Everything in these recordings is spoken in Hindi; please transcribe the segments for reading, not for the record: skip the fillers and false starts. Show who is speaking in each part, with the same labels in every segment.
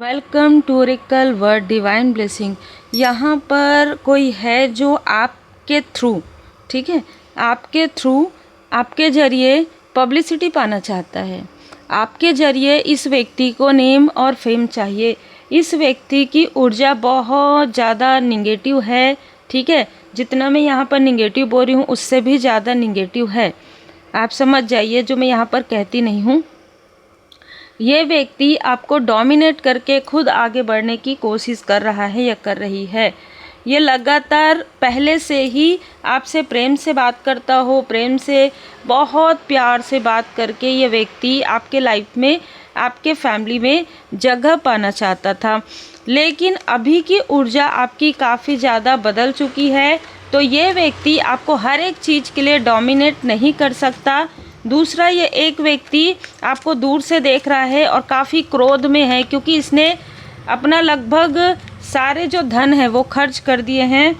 Speaker 1: Welcome to oracle word divine blessing. यहाँ पर कोई है जो आपके थ्रू, ठीक है, आपके थ्रू, आपके ज़रिए पब्लिसिटी पाना चाहता है। आपके ज़रिए इस व्यक्ति को नेम और फेम चाहिए। इस व्यक्ति की ऊर्जा बहुत ज़्यादा निगेटिव है, ठीक है। जितना मैं यहाँ पर निगेटिव बोल रही हूँ उससे भी ज़्यादा निगेटिव है। आप समझ जाइए जो मैं यहाँ पर कहती नहीं हूँ। ये व्यक्ति आपको डोमिनेट करके खुद आगे बढ़ने की कोशिश कर रहा है या कर रही है। ये लगातार पहले से ही आपसे प्रेम से बात करता हो, प्रेम से बहुत प्यार से बात करके ये व्यक्ति आपके लाइफ में, आपके फैमिली में जगह पाना चाहता था। लेकिन अभी की ऊर्जा आपकी काफ़ी ज़्यादा बदल चुकी है, तो ये व्यक्ति आपको हर एक चीज़ के लिए डोमिनेट नहीं कर सकता। दूसरा, ये एक व्यक्ति आपको दूर से देख रहा है और काफ़ी क्रोध में है, क्योंकि इसने अपना लगभग सारे जो धन है वो खर्च कर दिए हैं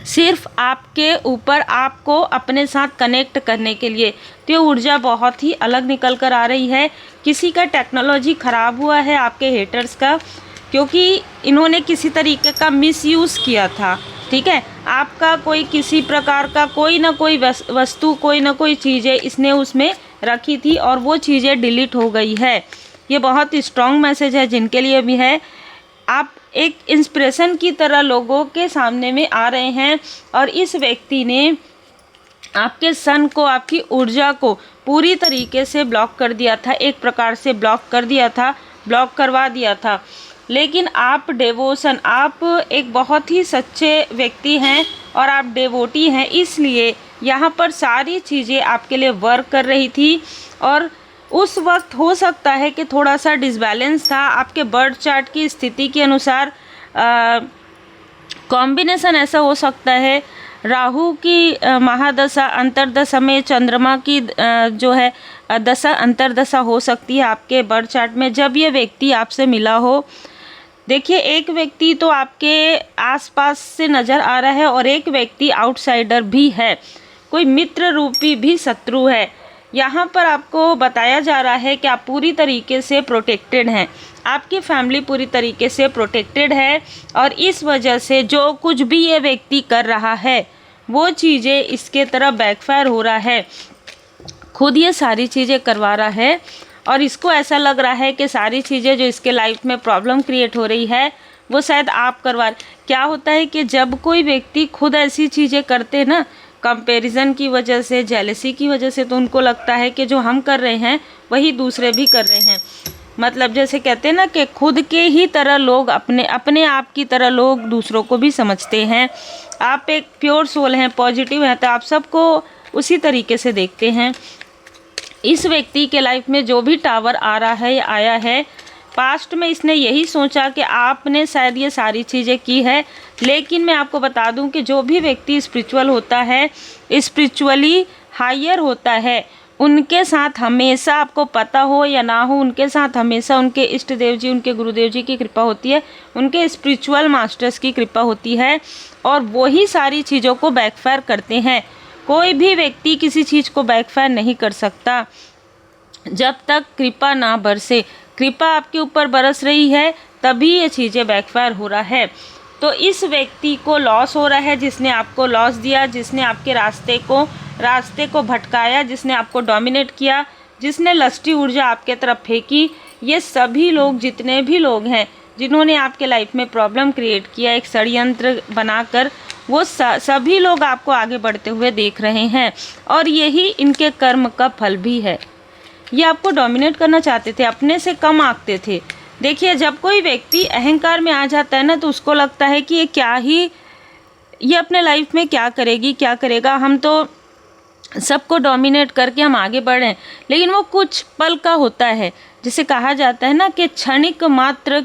Speaker 1: सिर्फ आपके ऊपर, आपको अपने साथ कनेक्ट करने के लिए। तो ये ऊर्जा बहुत ही अलग निकल कर आ रही है। किसी का टेक्नोलॉजी ख़राब हुआ है, आपके हेटर्स का, क्योंकि इन्होंने किसी तरीके का मिसयूज़ किया था, ठीक है। आपका कोई किसी प्रकार का कोई ना कोई वस्तु, कोई ना कोई चीज़ें इसने उसमें रखी थी और वो चीज़ें डिलीट हो गई है। ये बहुत स्ट्रॉन्ग मैसेज है जिनके लिए भी है। आप एक इंस्पिरेशन की तरह लोगों के सामने में आ रहे हैं और इस व्यक्ति ने आपके सन को, आपकी ऊर्जा को पूरी तरीके से ब्लॉक कर दिया था, एक प्रकार से ब्लॉक कर दिया था, ब्लॉक करवा दिया था। लेकिन आप डेवोशन, आप एक बहुत ही सच्चे व्यक्ति हैं और आप डेवोटी हैं, इसलिए यहाँ पर सारी चीज़ें आपके लिए वर्क कर रही थी। और उस वक्त हो सकता है कि थोड़ा सा डिसबैलेंस था आपके बर्थ चार्ट की स्थिति के अनुसार। कॉम्बिनेशन ऐसा हो सकता है, राहु की महादशा अंतर्दशा में चंद्रमा की जो है दशा अंतर्दशा हो सकती है आपके बर्थ चार्ट में जब ये व्यक्ति आपसे मिला हो। देखिए, एक व्यक्ति तो आपके आसपास से नज़र आ रहा है और एक व्यक्ति आउटसाइडर भी है, कोई मित्र रूपी भी शत्रु है। यहाँ पर आपको बताया जा रहा है कि आप पूरी तरीके से प्रोटेक्टेड हैं, आपकी फैमिली पूरी तरीके से प्रोटेक्टेड है और इस वजह से जो कुछ भी ये व्यक्ति कर रहा है वो चीज़ें इसके तरफ बैकफायर हो रहा है। खुद ये सारी चीज़ें करवा रहा है और इसको ऐसा लग रहा है कि सारी चीज़ें जो इसके लाइफ में प्रॉब्लम क्रिएट हो रही है वो शायद आप करवा। क्या होता है कि जब कोई व्यक्ति खुद ऐसी चीज़ें करते हैं ना, कंपैरिजन की वजह से, जेलसी की वजह से, तो उनको लगता है कि जो हम कर रहे हैं वही दूसरे भी कर रहे हैं। मतलब जैसे कहते हैं ना कि खुद के ही तरह लोग, अपने आप की तरह लोग दूसरों को भी समझते हैं। आप एक प्योर सोल हैं, पॉजिटिव हैं, तो आप सबको उसी तरीके से देखते हैं। इस व्यक्ति के लाइफ में जो भी टावर आ रहा है या आया है, पास्ट में इसने यही सोचा कि आपने शायद ये सारी चीज़ें की है। लेकिन मैं आपको बता दूं कि जो भी व्यक्ति स्पिरिचुअल होता है, स्पिरिचुअली हायर होता है, उनके साथ हमेशा, आपको पता हो या ना हो, उनके साथ हमेशा उनके इष्ट देव जी, उनके गुरुदेव जी की कृपा होती है, उनके स्पिरिचुअल मास्टर्स की कृपा होती है और वही सारी चीज़ों को बैकफायर करते हैं। कोई भी व्यक्ति किसी चीज़ को बैकफायर नहीं कर सकता जब तक कृपा ना बरसे। कृपा आपके ऊपर बरस रही है तभी ये चीज़ें बैकफायर हो रहा है। तो इस व्यक्ति को लॉस हो रहा है, जिसने आपको लॉस दिया, जिसने आपके रास्ते को भटकाया, जिसने आपको डोमिनेट किया, जिसने लस्टी ऊर्जा आपके तरफ फेंकी। ये सभी लोग, जितने भी लोग हैं जिन्होंने आपके लाइफ में प्रॉब्लम क्रिएट किया एक षड्यंत्र बनाकर, वो सभी लोग आपको आगे बढ़ते हुए देख रहे हैं और यही इनके कर्म का फल भी है। ये आपको डोमिनेट करना चाहते थे, अपने से कम आंकते थे। देखिए, जब कोई व्यक्ति अहंकार में आ जाता है ना, तो उसको लगता है कि ये अपने लाइफ में क्या करेगी, क्या करेगा, हम तो सबको डोमिनेट करके हम आगे बढ़ें। लेकिन वो कुछ पल का होता है, जिसे कहा जाता है ना कि क्षणिक मात्र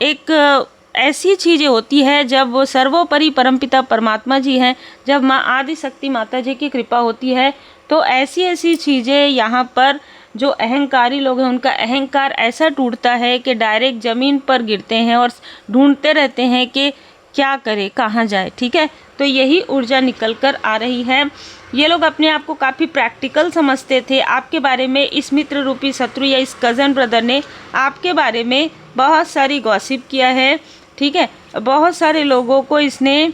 Speaker 1: एक ऐसी चीज़ें होती है जब वो सर्वोपरि परमपिता परमात्मा जी हैं, जब माँ आदि शक्ति माता जी की कृपा होती है, तो ऐसी चीज़ें यहाँ पर जो अहंकारी लोग हैं उनका अहंकार ऐसा टूटता है कि डायरेक्ट ज़मीन पर गिरते हैं और ढूंढते रहते हैं कि क्या करे, कहाँ जाए, ठीक है। तो यही ऊर्जा निकल कर आ रही है। ये लोग अपने आप को काफ़ी प्रैक्टिकल समझते थे। आपके बारे में इस मित्र रूपी शत्रु या इस कज़न ब्रदर ने आपके बारे में बहुत सारी गॉसिप किया है, ठीक है। बहुत सारे लोगों को इसने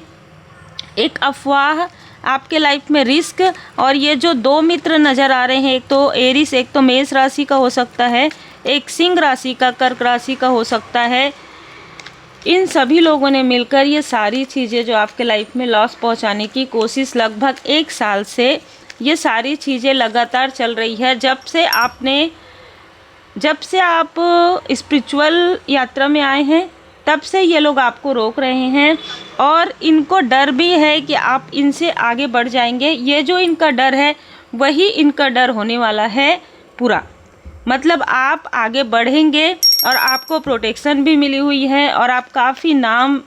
Speaker 1: एक अफवाह, आपके लाइफ में रिस्क, और ये जो दो मित्र नज़र आ रहे हैं, एक तो एरिस, एक तो मेष राशि का हो सकता है, एक सिंह राशि का, कर्क राशि का हो सकता है। इन सभी लोगों ने मिलकर ये सारी चीज़ें जो आपके लाइफ में लॉस पहुंचाने की कोशिश लगभग 1 साल से ये सारी चीज़ें लगातार चल रही है। जब से आप स्पिरिचुअल यात्रा में आए हैं तब से ये लोग आपको रोक रहे हैं, और इनको डर भी है कि आप इनसे आगे बढ़ जाएंगे। ये जो इनका डर है वही इनका डर होने वाला है पूरा। मतलब आप आगे बढ़ेंगे और आपको प्रोटेक्शन भी मिली हुई है, और आप काफ़ी नाम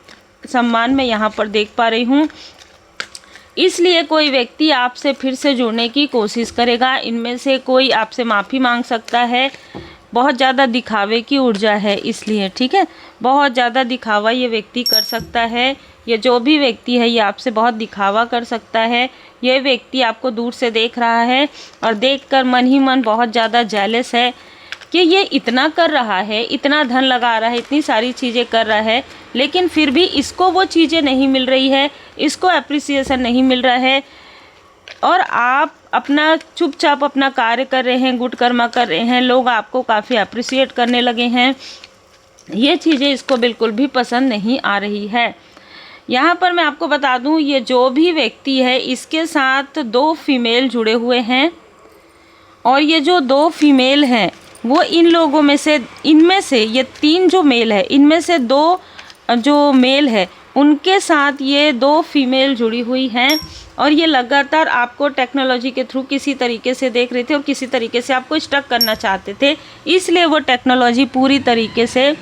Speaker 1: सम्मान में यहाँ पर देख पा रही हूँ। इसलिए कोई व्यक्ति आपसे फिर से जुड़ने की कोशिश करेगा। इनमें से कोई आपसे माफ़ी मांग सकता है। बहुत ज़्यादा दिखावे की ऊर्जा है इसलिए, ठीक है, बहुत ज़्यादा दिखावा ये व्यक्ति कर सकता है। ये जो भी व्यक्ति है ये आपसे बहुत दिखावा कर सकता है। ये व्यक्ति आपको दूर से देख रहा है और देखकर मन ही मन बहुत ज़्यादा जेलस है कि ये इतना कर रहा है, इतना धन लगा रहा है, इतनी सारी चीज़ें कर रहा है, लेकिन फिर भी इसको वो चीज़ें नहीं मिल रही है, इसको एप्रिसिएशन नहीं मिल रहा है, और आप अपना चुपचाप अपना कार्य कर रहे हैं, गुड कर्मा कर रहे हैं, लोग आपको काफ़ी अप्रिसिएट करने लगे हैं। ये चीज़ें इसको बिल्कुल भी पसंद नहीं आ रही है। यहाँ पर मैं आपको बता दूँ, ये जो भी व्यक्ति है इसके साथ 2 फीमेल जुड़े हुए हैं, और ये जो 2 फीमेल हैं वो इन लोगों में से, इनमें से ये 3 जो मेल है, इनमें से 2 जो मेल है उनके साथ ये 2 फीमेल जुड़ी हुई हैं, और ये लगातार आपको टेक्नोलॉजी के थ्रू किसी तरीके से देख रहे थे और किसी तरीके से आपको स्टक करना चाहते थे। इसलिए वो टेक्नोलॉजी पूरी तरीके से,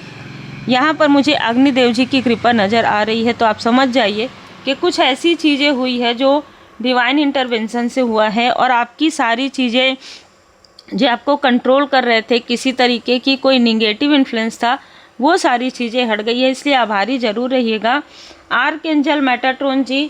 Speaker 1: यहाँ पर मुझे अग्निदेव जी की कृपा नज़र आ रही है, तो आप समझ जाइए कि कुछ ऐसी चीज़ें हुई है जो डिवाइन इंटरवेंशन से हुआ है, और आपकी सारी चीज़ें जो आपको कंट्रोल कर रहे थे, किसी तरीके की कोई निगेटिव इन्फ्लुएंस था, वो सारी चीज़ें हट गई है। इसलिए आभारी ज़रूर रहिएगा। आर्कएंजल मेटाट्रॉन जी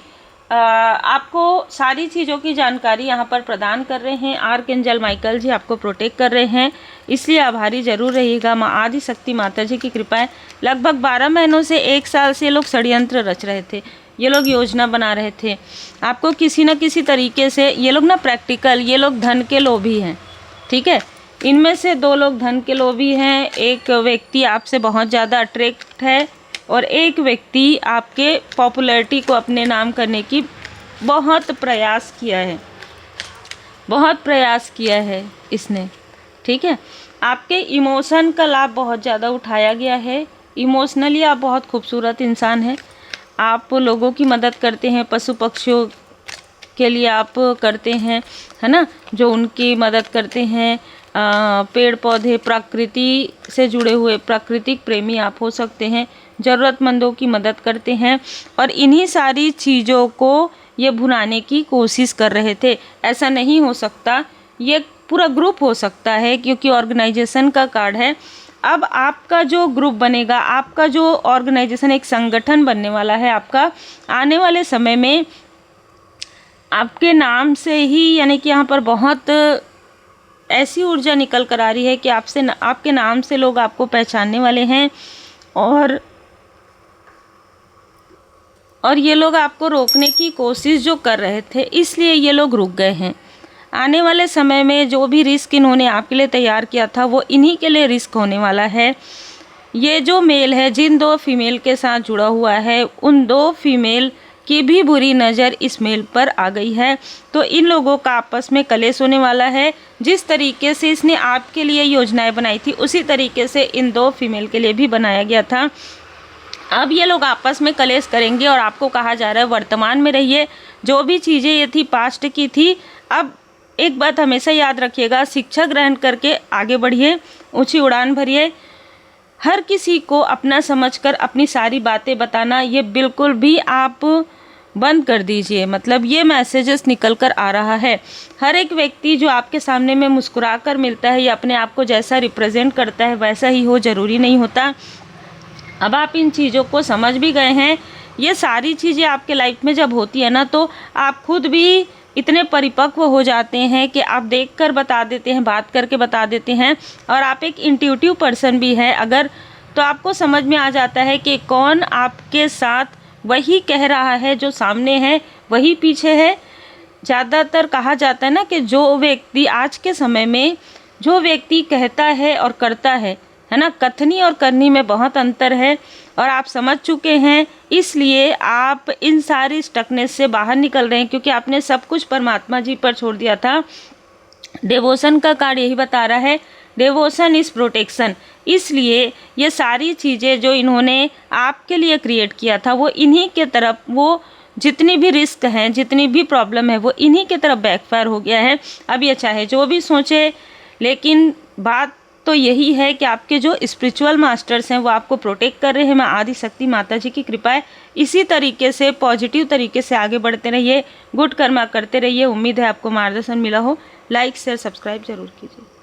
Speaker 1: आपको सारी चीज़ों की जानकारी यहाँ पर प्रदान कर रहे हैं। आर्कएंजल माइकल जी आपको प्रोटेक्ट कर रहे हैं, इसलिए आभारी ज़रूर रहिएगा। माँ आदि शक्ति माता जी की कृपा है। लगभग 12 महीनों से 1 साल से ये लोग षड्यंत्र रच रहे थे, ये लोग योजना बना रहे थे आपको किसी न किसी तरीके से। ये लोग ना प्रैक्टिकल, ये लोग धन के लोभी हैं, ठीक है। इनमें से 2 लोग धन के लोभी हैं। एक व्यक्ति आपसे बहुत ज़्यादा अट्रैक्ट है, और एक व्यक्ति आपके पॉपुलैरिटी को अपने नाम करने की बहुत प्रयास किया है इसने, ठीक है। आपके इमोशन का लाभ बहुत ज़्यादा उठाया गया है। इमोशनली आप बहुत खूबसूरत इंसान हैं। आप लोगों की मदद करते हैं, पशु पक्षियों के लिए आप करते हैं, है ना, जो उनकी मदद करते हैं। पेड़ पौधे, प्रकृति से जुड़े हुए प्राकृतिक प्रेमी आप हो सकते हैं। ज़रूरतमंदों की मदद करते हैं, और इन्हीं सारी चीज़ों को ये भुनाने की कोशिश कर रहे थे। ऐसा नहीं हो सकता, ये पूरा ग्रुप हो सकता है, क्योंकि ऑर्गेनाइजेशन का कार्ड है। अब आपका जो ग्रुप बनेगा, आपका जो ऑर्गेनाइजेशन, एक संगठन बनने वाला है आपका आने वाले समय में, आपके नाम से ही, यानी कि यहाँ पर बहुत ऐसी ऊर्जा निकल कर आ रही है कि आपके नाम से लोग आपको पहचानने वाले हैं, और ये लोग आपको रोकने की कोशिश जो कर रहे थे, इसलिए ये लोग रुक गए हैं। आने वाले समय में जो भी रिस्क इन्होंने आपके लिए तैयार किया था वो इन्हीं के लिए रिस्क होने वाला है। ये जो मेल है, जिन 2 फीमेल के साथ जुड़ा हुआ है, उन 2 फीमेल की भी बुरी नज़र इस मेल पर आ गई है। तो इन लोगों का आपस में कलेश होने वाला है। जिस तरीके से इसने आपके लिए योजनाएं बनाई थी, उसी तरीके से इन 2 फीमेल के लिए भी बनाया गया था। अब ये लोग आपस में कलेश करेंगे, और आपको कहा जा रहा है वर्तमान में रहिए। जो भी चीज़ें ये थी पास्ट की थी। अब एक बात हमेशा याद रखिएगा, शिक्षा ग्रहण करके आगे बढ़िए, ऊंची उड़ान भरिए। हर किसी को अपना समझकर अपनी सारी बातें बताना ये बिल्कुल भी आप बंद कर दीजिए। मतलब ये मैसेजेस निकल कर आ रहा है। हर एक व्यक्ति जो आपके सामने में मुस्कुरा कर मिलता है, या अपने आप को जैसा रिप्रेजेंट करता है वैसा ही हो, ज़रूरी नहीं होता। अब आप इन चीज़ों को समझ भी गए हैं। ये सारी चीज़ें आपके लाइफ में जब होती है ना, तो आप खुद भी इतने परिपक्व हो जाते हैं कि आप देखकर बता देते हैं, बात करके बता देते हैं, और आप एक इंट्यूटिव पर्सन भी है अगर, तो आपको समझ में आ जाता है कि कौन आपके साथ वही कह रहा है, जो सामने है वही पीछे है। ज़्यादातर कहा जाता है ना कि जो व्यक्ति आज के समय में जो व्यक्ति कहता है और करता है ना, कथनी और करनी में बहुत अंतर है, और आप समझ चुके हैं, इसलिए आप इन सारी स्टकनेस से बाहर निकल रहे हैं, क्योंकि आपने सब कुछ परमात्मा जी पर छोड़ दिया था। डिवोशन का कार्ड यही बता रहा है, डिवोशन इज़ प्रोटेक्शन। इसलिए ये सारी चीज़ें जो इन्होंने आपके लिए क्रिएट किया था, वो इन्हीं के तरफ, वो जितनी भी रिस्क हैं, जितनी भी प्रॉब्लम है, वो इन्हीं के तरफ बैकफायर हो गया है। अब ये चाहे जो भी सोचे, लेकिन बात तो यही है कि आपके जो स्पिरिचुअल मास्टर्स हैं वो आपको प्रोटेक्ट कर रहे हैं। मैं आदि शक्ति माता जी की कृपा है। इसी तरीके से पॉजिटिव तरीके से आगे बढ़ते रहिए, गुड कर्मा करते रहिए। उम्मीद है आपको मार्गदर्शन मिला हो। लाइक शेयर सब्सक्राइब जरूर कीजिए।